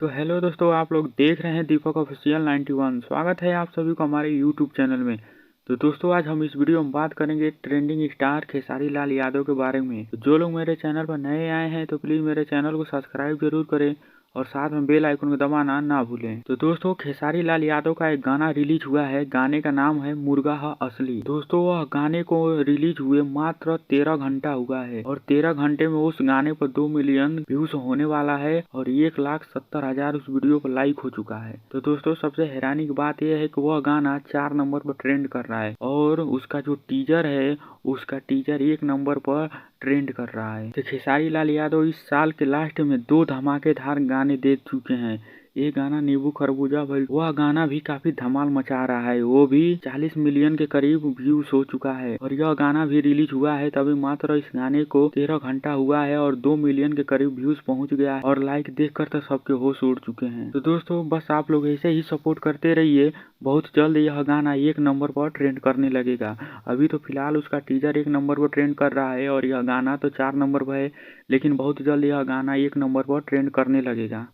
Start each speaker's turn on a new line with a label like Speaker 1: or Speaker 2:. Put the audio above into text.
Speaker 1: तो हेलो दोस्तों, आप लोग देख रहे हैं दीपक ऑफिशियल 91। स्वागत है आप सभी को हमारे यूट्यूब चैनल में। तो दोस्तों, आज हम इस वीडियो में बात करेंगे ट्रेंडिंग स्टार खेसारी लाल यादव के बारे में। तो जो लोग मेरे चैनल पर नए आए हैं तो प्लीज़ मेरे चैनल को सब्सक्राइब जरूर करें और साथ में बेल आइकन को दबाना ना भूलें। तो दोस्तों, खेसारी लाल यादव का एक गाना रिलीज हुआ है। गाने का नाम है मुर्गा है असली। दोस्तों, वह गाने को रिलीज हुए मात्र 13 घंटा हुआ है और 13 घंटे में उस गाने पर 2 मिलियन व्यूज होने वाला है और 1,70,000 उस वीडियो पर लाइक हो चुका है। तो दोस्तों, सबसे हैरानी की बात यह है कि वह गाना 4 नंबर पर ट्रेंड कर रहा है और उसका जो टीजर है उसका टीजर 1 नंबर पर ट्रेंड कर रहा है। तो खेसारी लाल यादव इस साल के लास्ट में 2 धमाकेदार गाने दे चुके हैं। ये गाना नींबू खरबूजा भाई, वह गाना भी काफी धमाल मचा रहा है। वो भी 40 मिलियन के करीब व्यूज हो चुका है और यह गाना भी रिलीज हुआ है तभी मात्र इस गाने को 13 घंटा हुआ है और 2 मिलियन के करीब व्यूज पहुंच गया है और लाइक देखकर तो सबके होश उड़ चुके हैं। तो दोस्तों, बस आप लोग ऐसे ही सपोर्ट करते रहिए। बहुत जल्द यह गाना 1 नंबर पर ट्रेंड करने लगेगा। अभी तो फिलहाल उसका टीजर 1 नंबर पर ट्रेंड कर रहा है और यह गाना तो 4 नंबर पर है, लेकिन बहुत जल्द यह गाना 1 नंबर पर ट्रेंड करने लगेगा।